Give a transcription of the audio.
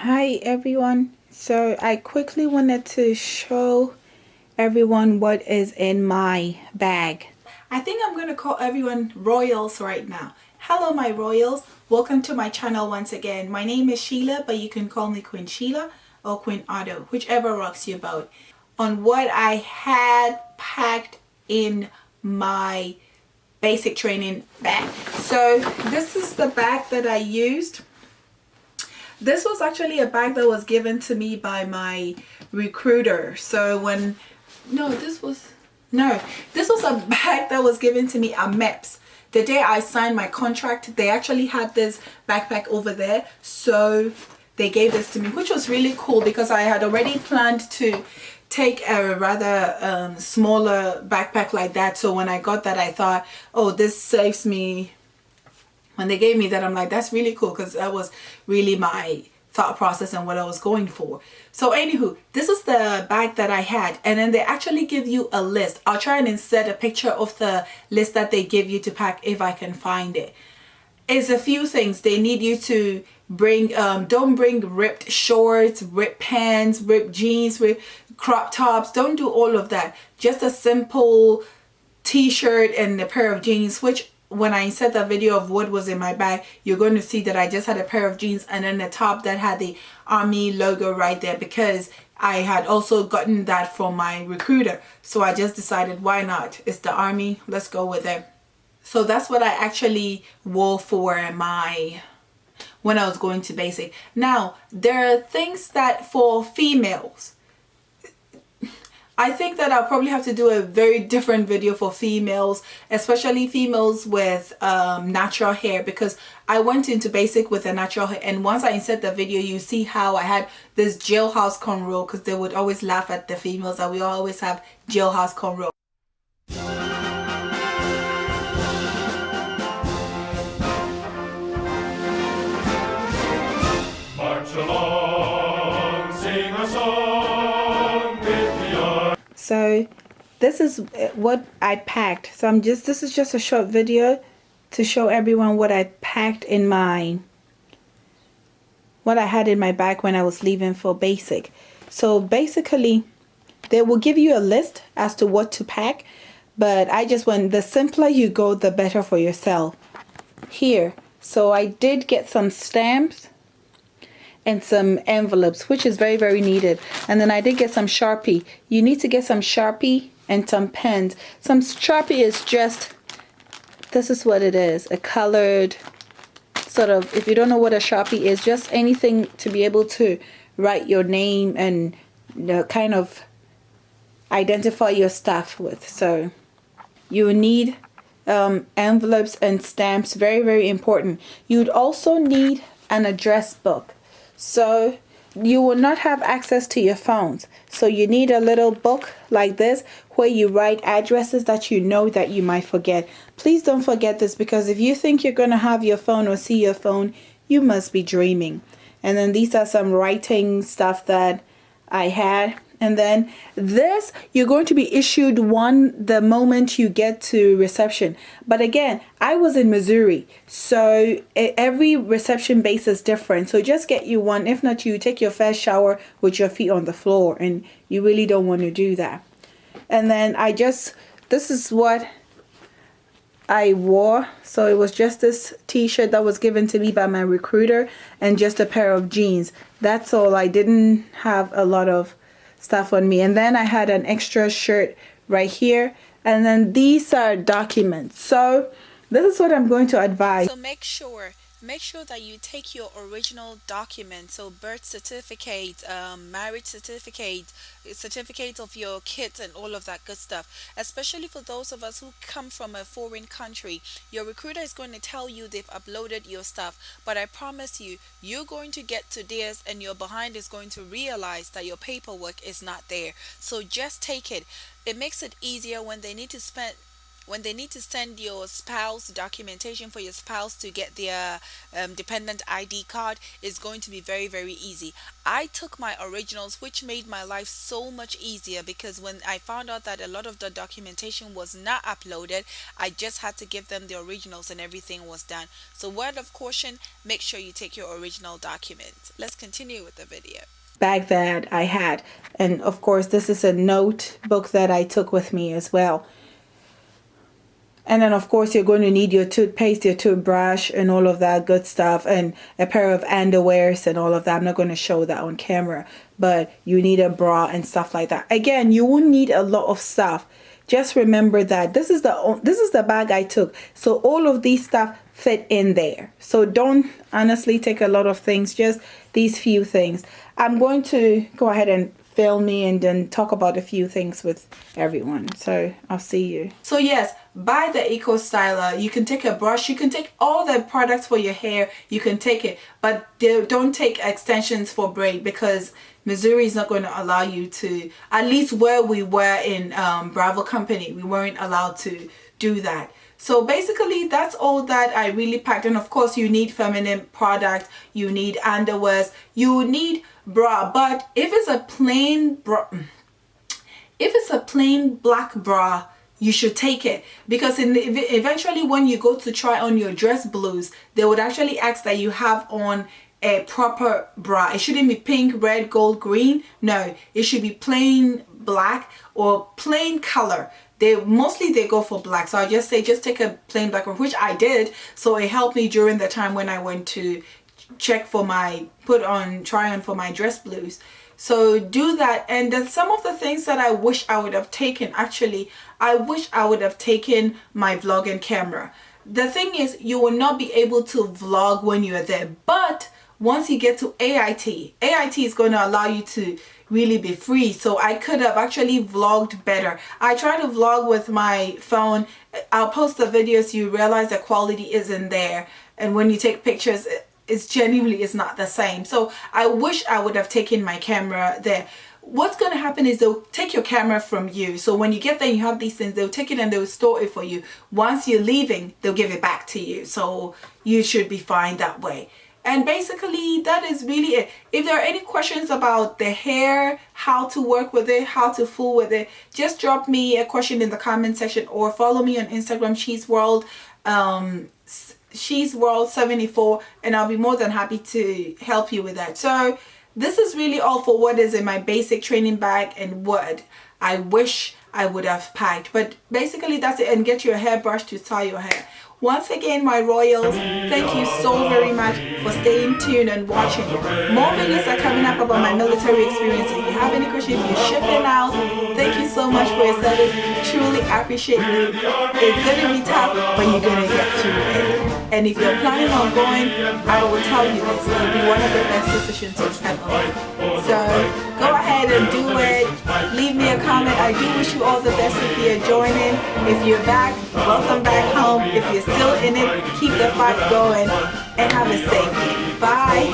Hi everyone. So I quickly wanted to show everyone what is in my bag. I think I'm going to call everyone royals right now. Hello my royals. Welcome to my channel once again. My name is Sheila, but you can call me Queen Sheila or Queen Otto, whichever rocks your boat. On what I had packed in my basic training bag. So this is the bag that I used. This was actually a bag that was given to me by my recruiter. So this was a bag that was given to me at MEPS. The day I signed my contract, they actually had this backpack over there. So they gave this to me, which was really cool because I had already planned to take a rather smaller backpack like that. So when I got that, I thought, oh, this saves me. When they gave me that, I'm like, that's really cool, because that was really my thought process and what I was going for. So anywho, this is the bag that I had, and then they actually give you a list. I'll try and insert a picture of the list that they give you to pack if I can find it. It's a few things they need you to bring. Don't bring ripped shorts, ripped pants, ripped jeans, ripped crop tops. Don't do all of that. Just a simple t-shirt and a pair of jeans, which when I insert the video of what was in my bag, you're going to see that I just had a pair of jeans and then a top that had the Army logo right there, because I had also gotten that from my recruiter. So I just decided, why not? It's the Army, let's go with it. So that's what I actually wore for when I was going to basic. Now, there are things that for females, I think that I'll probably have to do a very different video for females, especially females with natural hair, because I went into basic with a natural hair, and once I insert the video, you see how I had this jailhouse cornrow, because they would always laugh at the females that we always have jailhouse cornrow. March along, sing a song. So this is what I packed. So this is just a short video to show everyone what I packed in what I had in my bag when I was leaving for basic. So basically they will give you a list as to what to pack, but I just went, the simpler you go, the better for yourself here. So I did get some stamps and some envelopes, which is very, very needed. And then I did get some Sharpie. You need to get some Sharpie and some pens. Some Sharpie is just, this is what it is, a colored sort of, if you don't know what a Sharpie is, just anything to be able to write your name and kind of identify your stuff with. So you need envelopes and stamps, very, very important. You'd also need an address book. So you will not have access to your phones. So you need a little book like this where you write addresses that you know that you might forget. Please don't forget this, because if you think you're going to have your phone or see your phone, you must be dreaming. And then these are some writing stuff that I had. And then this, you're going to be issued one the moment you get to reception. But again, I was in Missouri, so every reception base is different. So just get you one. If not, you take your first shower with your feet on the floor, and you really don't want to do that. And then this is what I wore. So it was just this t-shirt that was given to me by my recruiter and just a pair of jeans. That's all. I didn't have a lot of stuff on me. And then I had an extra shirt right here, and then these are documents. So this is what I'm going to advise. So make sure that you take your original documents, so birth certificate, marriage certificate, certificates of your kids, and all of that good stuff. Especially for those of us who come from a foreign country, your recruiter is going to tell you they've uploaded your stuff, but I promise you, you're going to get to theirs and your behind is going to realize that your paperwork is not there. So just take it. It makes it easier when they need to spend when they need to send your spouse documentation for your spouse to get their dependent ID card, it's going to be very, very easy. I took my originals, which made my life so much easier, because when I found out that a lot of the documentation was not uploaded, I just had to give them the originals and everything was done. So, word of caution, make sure you take your original documents. Let's continue with the video. Bag that I had. And of course, this is a notebook that I took with me as well. And then, of course, you're going to need your toothpaste, your toothbrush, and all of that good stuff, and a pair of underwears and all of that. I'm not going to show that on camera, but you need a bra and stuff like that. Again, you won't need a lot of stuff. Just remember that this is the bag I took. So all of these stuff fit in there. So don't honestly take a lot of things, just these few things. I'm going to go ahead and film me and then talk about a few things with everyone. So I'll see you. So yes, buy the Eco Styler. You can take a brush, you can take all the products for your hair, you can take it, but don't take extensions for braid, because Missouri is not going to allow you to, at least where we were in Bravo Company, we weren't allowed to do that. So basically that's all that I really packed. And of course you need feminine product, you need underwears, you need bra. But if it's a plain bra, if it's a plain black bra, you should take it, because eventually when you go to try on your dress blues, they would actually ask that you have on a proper bra. It shouldn't be pink, red, gold, green. No, it should be plain black or plain color. They go for black. So I just say just take a plain black one, which I did. So it helped me during the time when I went to check for my try on for my dress blues. So do that. And then some of the things that I wish I would have taken, actually, I wish I would have taken my vlogging camera. The thing is, you will not be able to vlog when you're there, but once you get to AIT is going to allow you to really be free. So I could have actually vlogged better. I try to vlog with my phone. I'll post the videos, you realize the quality isn't there, and when you take pictures, it's genuinely is not the same. So I wish I would have taken my camera there. What's going to happen is they'll take your camera from you. So when you get there, you have these things, they'll take it and they'll store it for you. Once you're leaving, they'll give it back to you. So you should be fine that way. And basically that is really it. If there are any questions about the hair, how to work with it, how to fool with it, just drop me a question in the comment section or follow me on Instagram, She's World 74, and I'll be more than happy to help you with that. So this is really all for what is in my basic training bag and what I wish I would have packed. But basically that's it. And get your hairbrush to tie your hair. Once again, my royals, thank you so very much for staying tuned and watching. More videos are coming up about my military experience. If you have any questions, if you're shipping out, thank you so much for your service. Truly appreciate you. It's going to be tough, but you're going to get through it. And if you're planning on going, I will tell you this, it'll be one of the best decisions you've ever made. So go ahead and do it. Leave me a comment. I do wish you all the best if you're joining. If you're back, welcome back home. If you're still in it, keep the fight going and have a safe day. Bye.